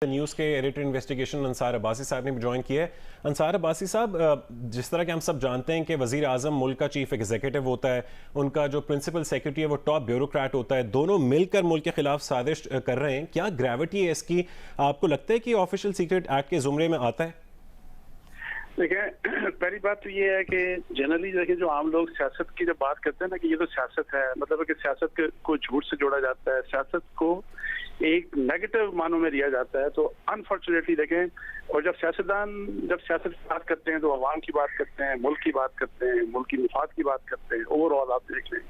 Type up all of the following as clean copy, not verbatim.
News के editor investigation Ansar Abbasi साहब ने भी ज्वाइन किया है। अंसार अब्बासी साहब, जिस तरह के हम सब जानते हैं कि वज़ीर आज़म मुल्क का चीफ एग्जीक्यूटिव होता है, उनका जो प्रिंसिपल सेक्रेटरी है वो टॉप ब्यूरोक्रेट होता है, दोनों मिलकर मुल्क के खिलाफ साजिश कर रहे हैं। क्या ग्रेविटी है इसकी? आपको लगता है कि ऑफिशियल सीक्रेट एक्ट के जुमरे में आता है? देखिए, पहली बात तो ये है कि जनरली देखिए जो आम लोग सियासत की जब बात करते हैं ना कि ये तो सियासत है, मतलब कि सियासत को झूठ से जोड़ा जाता है, सियासत को एक नेगेटिव मानों में लिया जाता है। तो अनफॉर्चुनेटली देखें, और जब सियासतदान जब सियासत की बात करते हैं तो अवाम की बात करते हैं, मुल्क की बात करते हैं, मुल्क की मुफाद की बात करते हैं, ओवरऑल आप देख लें।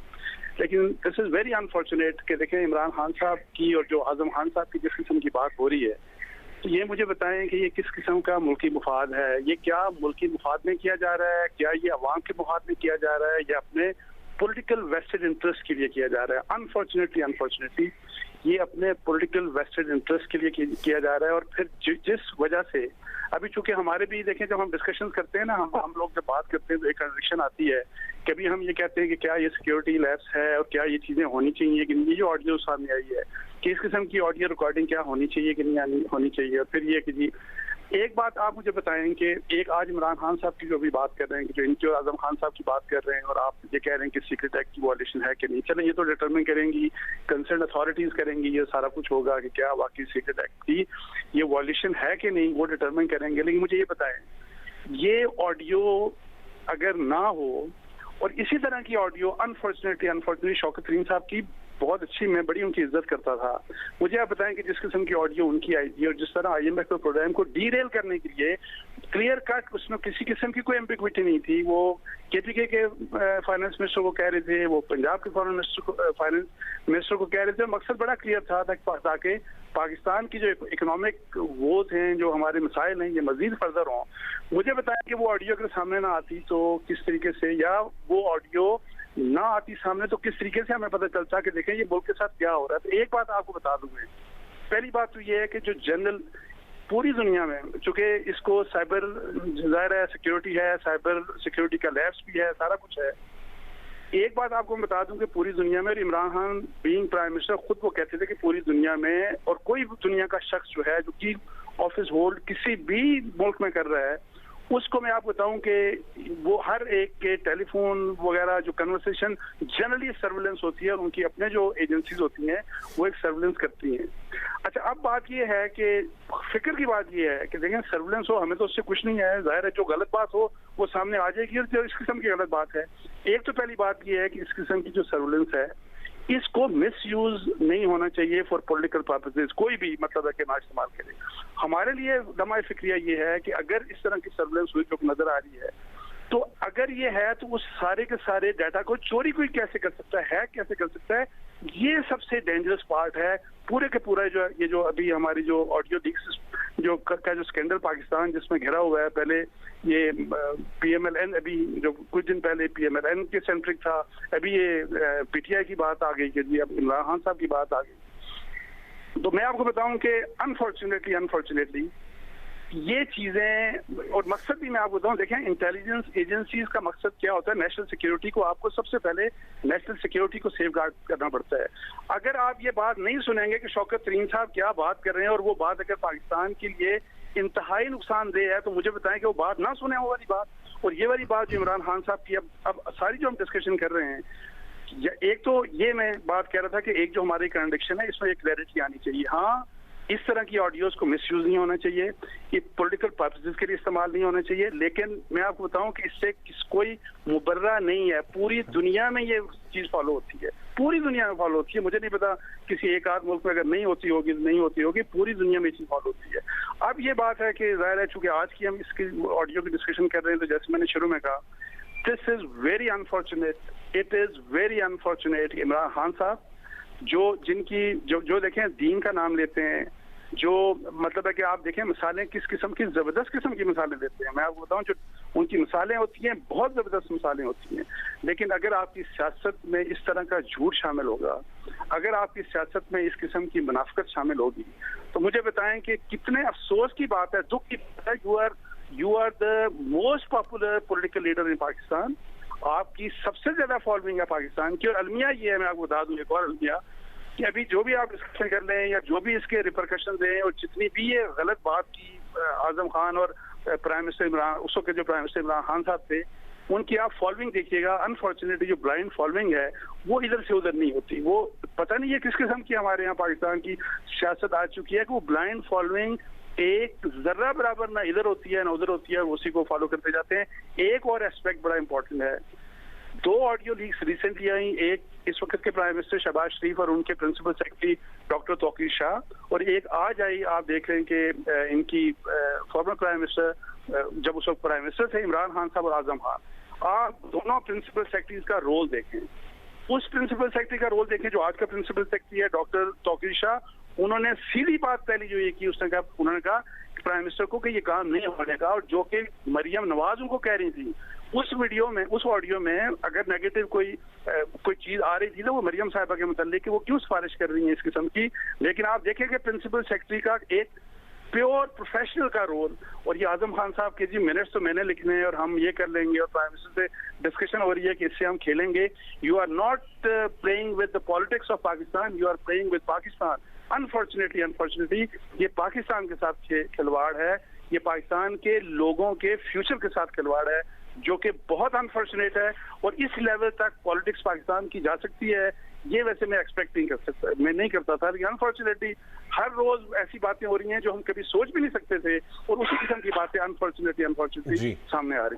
लेकिन दिस इज वेरी अनफॉर्चुनेट कि देखें इमरान खान साहब की और जो आजम खान साहब की जिस किस्म की बात हो रही है, तो ये मुझे बताएं कि ये किस किस्म का मुल्की मुफाद है, ये क्या मुल्की मुफाद में किया जा रहा है, क्या ये अवाम के मुफाद में किया जा रहा है या अपने पॉलिटिकल वेस्टेड इंटरेस्ट के लिए किया जा रहा है। अनफॉर्चुनेटली ये अपने पॉलिटिकल वेस्टेड इंटरेस्ट के लिए किया जा रहा है। और फिर जिस वजह से अभी चूंकि हमारे भी देखें, जब हम डिस्कशन करते हैं ना, हम लोग जब बात करते हैं तो एक कन्विक्शन आती है। कभी हम ये कहते हैं कि क्या ये सिक्योरिटी लैप्स है और क्या ये चीजें होनी चाहिए कि नहीं। ये जो ऑडियो सामने आई है कि इस किस्म की ऑडियो रिकॉर्डिंग क्या होनी चाहिए कि नहीं होनी चाहिए। और फिर ये कि जी एक बात आप मुझे बताएं कि एक आज इमरान खान साहब की जो भी बात कर रहे हैं, कि जो इनके आजम खान साहब की बात कर रहे हैं, और आप ये कह रहे हैं कि सीक्रेट एक्ट की वॉयलेशन है कि नहीं। चलें, ये तो डिटरमिन करेंगी कंसर्न अथॉरिटीज करेंगी, ये सारा कुछ होगा कि क्या वाकई सीक्रेट एक्ट की ये वॉयलेशन है कि नहीं, वो डिटरमिन करेंगे। लेकिन मुझे ये बताएं, ये ऑडियो अगर ना हो और इसी तरह की ऑडियो अनफॉर्चुनेटली शौकत तरीन साहब की बहुत अच्छी, मैं बड़ी उनकी इज्जत करता था। मुझे आप बताएं कि जिस किस्म की ऑडियो उनकी आई थी और जिस तरह IMF के प्रोग्राम को डीरेल करने के लिए क्लियर कट, उसमें किसी किस्म की कोई एम्बिग्विटी नहीं थी। वो KPK के फाइनेंस मिनिस्टर को कह रहे थे, वो पंजाब के फाइनेंस मिनिस्टर को कह रहे थे। मकसद बड़ा क्लियर था ताकि पाकिस्तान की जो इकोनॉमिक वो थे, जो हमारे मसाइल हैं, ये मजीद फर्दर हों। मुझे बताया कि वो ऑडियो अगर सामने ना आती तो किस तरीके से, या वो ऑडियो ना आती सामने तो किस तरीके से हमें पता चलता कि देखें ये मुल्क के साथ क्या हो रहा है। तो एक बात आपको बता दूं मैं, पहली बात तो ये है कि जो जनरल पूरी दुनिया में, चूंकि इसको साइबर जाहिर है सिक्योरिटी है, साइबर सिक्योरिटी का लैब्स भी है, सारा कुछ है। एक बात आपको बता दूं कि पूरी दुनिया में, और Imran Khan being prime minister खुद वो कहते थे कि पूरी दुनिया में और कोई भी दुनिया का शख्स जो है जो की ऑफिस होल्ड किसी भी मुल्क में कर रहा है, उसको मैं आपको बताऊं कि वो हर एक के टेलीफोन वगैरह जो कन्वर्सेशन जनरली सर्विलेंस होती है, और उनकी अपने जो एजेंसीज होती हैं वो एक सर्विलेंस करती हैं। अच्छा, अब बात ये है कि फिक्र की बात ये है कि देखें सर्विलेंस हो, हमें तो उससे कुछ नहीं है, जाहिर है जो गलत बात हो वो सामने आ जाएगी, और जो इस किस्म की गलत बात है। एक तो पहली बात ये है कि इस किस्म की जो सर्विलेंस है इसको मिसयूज नहीं होना चाहिए फॉर पॉलिटिकल पर्पसेस, कोई भी मतलब है कि ना इस्तेमाल करे। हमारे लिए दमाए फिक्रिया ये है कि अगर इस तरह की सर्विलेंस हुई जो नजर आ रही है, तो अगर ये है तो उस सारे के सारे डाटा को चोरी कोई कैसे कर सकता है, कैसे कर सकता है, ये सबसे डेंजरस पार्ट है पूरे के पूरा। जो ये जो अभी हमारी जो ऑडियो लीक्स जो का जो स्कैंडल पाकिस्तान जिसमें घिरा हुआ है, पहले ये PMLN, अभी जो कुछ दिन पहले PMLN के सेंट्रिक था, अभी ये PTI की बात आ गई कि जी अब इमरान खान साहब की बात आ गई। तो मैं आपको बताऊं कि अनफॉर्चुनेटली ये चीजें, और मकसद भी मैं आपको बताऊं, देखें इंटेलिजेंस एजेंसीज का मकसद क्या होता है, नेशनल सिक्योरिटी को, आपको सबसे पहले नेशनल सिक्योरिटी को सेफगार्ड करना पड़ता है। अगर आप ये बात नहीं सुनेंगे कि शौकत तरीन साहब क्या बात कर रहे हैं और वो बात अगर पाकिस्तान के लिए इंतहाई नुकसानदेह है, तो मुझे बताएं कि वो बात ना सुने वो वाली बात। और ये वाली बात जो इमरान खान साहब की अब सारी जो हम डिस्कशन कर रहे हैं, एक तो ये मैं बात कह रहा था कि एक जो हमारी कंडक्शन है इसमें एक क्लैरिटी आनी चाहिए। हाँ, इस तरह की ऑडियोज को मिसयूज नहीं होना चाहिए, ये पॉलिटिकल पर्पसेस के लिए इस्तेमाल नहीं होना चाहिए। लेकिन मैं आपको बताऊं कि इससे कोई मुबर्रा नहीं है, पूरी दुनिया में ये चीज फॉलो होती है, पूरी दुनिया में फॉलो होती है। मुझे नहीं पता किसी एक आध मुल्क में अगर नहीं होती होगी, पूरी दुनिया में ये चीज फॉलो होती है। अब ये बात है कि जाहिर है चूंकि आज की हम इसकी ऑडियो की डिस्कशन कर रहे हैं, तो जैसे मैंने शुरू में कहा, this is very unfortunate, it is very unfortunate. Imran Khan साहब जिनकी जो देखें दीन का नाम लेते हैं, जो मतलब है कि आप देखें मिसालें किस किस्म की जबरदस्त किस्म की मिसालें देते हैं। मैं आपको बताऊं जो उनकी मिसालें होती हैं बहुत जबरदस्त मिसालें होती हैं। लेकिन अगर आपकी सियासत में इस तरह का झूठ शामिल होगा, अगर आपकी सियासत में इस किस्म की मुनाफिकत शामिल होगी, तो मुझे बताएं कि कितने अफसोस की बात है, दुख की बात है। You are the most popular political leader in Pakistan, आपकी सबसे ज्यादा फॉलोइंग है पाकिस्तान की। और अलमिया ये है, मैं आपको बता दूं एक और अलमिया, कि अभी जो भी आप डिस्कशन कर रहे हैं या जो भी इसके रिपरकशन हैं और जितनी भी ये गलत बात की आजम खान और प्राइम मिनिस्टर इमरान, उस वक्त जो प्राइम मिनिस्टर इमरान खान साहब थे, उनकी आप फॉलोइंग देखिएगा, अनफॉर्चुनेटली जो ब्लाइंड फॉलोइंग है वो इधर से उधर नहीं होती। वो पता नहीं है किस किस्म की हमारे यहाँ पाकिस्तान की सियासत आ चुकी है कि वो ब्लाइंड फॉलोइंग एक जर्रा बराबर ना इधर होती है ना उधर होती है, उसी को फॉलो करते जाते हैं। एक और एस्पेक्ट बड़ा इंपॉर्टेंट है, 2 ऑडियो लीक्स रिसेंटली आई, एक इस वक्त के प्राइम मिनिस्टर शहबाज शरीफ और उनके principal secretary doctor Tauqir Shah, और एक आज आई, आप देख रहे हैं कि इनकी फॉर्मर प्राइम मिनिस्टर जब उस वक्त प्राइम मिनिस्टर थे इमरान खान साहब और आजम खान, आप दोनों प्रिंसिपल सेक्रेटरीज का रोल देखें। उस प्रिंसिपल सेक्रेटरी का रोल देखें जो आज का प्रिंसिपल सेक्रेटरी है डॉक्टर तौकीर शाह, उन्होंने सीधी बात पहली जो ये की, उन्होंने कहा प्राइम मिनिस्टर को कि ये काम नहीं होने का, और जो कि मरियम नवाज उनको कह रही थी उस वीडियो में, उस ऑडियो में अगर नेगेटिव कोई चीज आ रही थी तो वो मरियम साहिबा के मुतालिक कि वो क्यों सिफारिश कर रही है इस किस्म की। लेकिन आप देखें कि प्रिंसिपल सेक्रेटरी का एक प्योर प्रोफेशनल का रोल, और ये आजम खान साहब के जी मिनट्स तो मैंने लिखने हैं और हम ये कर लेंगे, और प्राइम मिनिस्टर से डिस्कशन हो रही है कि इससे हम खेलेंगे। You are not playing with the politics of Pakistan, you are playing with Pakistan. Unfortunately ये पाकिस्तान के साथ खिलवाड़ है, ये पाकिस्तान के लोगों के फ्यूचर के साथ खिलवाड़ है, जो कि बहुत अनफॉर्चुनेट है। और इस लेवल तक पॉलिटिक्स पाकिस्तान की जा सकती है, ये वैसे मैं एक्सपेक्ट नहीं कर सकता, मैं नहीं करता था, लेकिन अनफॉर्चुनेटली हर रोज ऐसी बातें हो रही हैं जो हम कभी सोच भी नहीं सकते थे, और उसी किस्म की बातें अनफॉर्चुनेटली सामने आ रही हैं।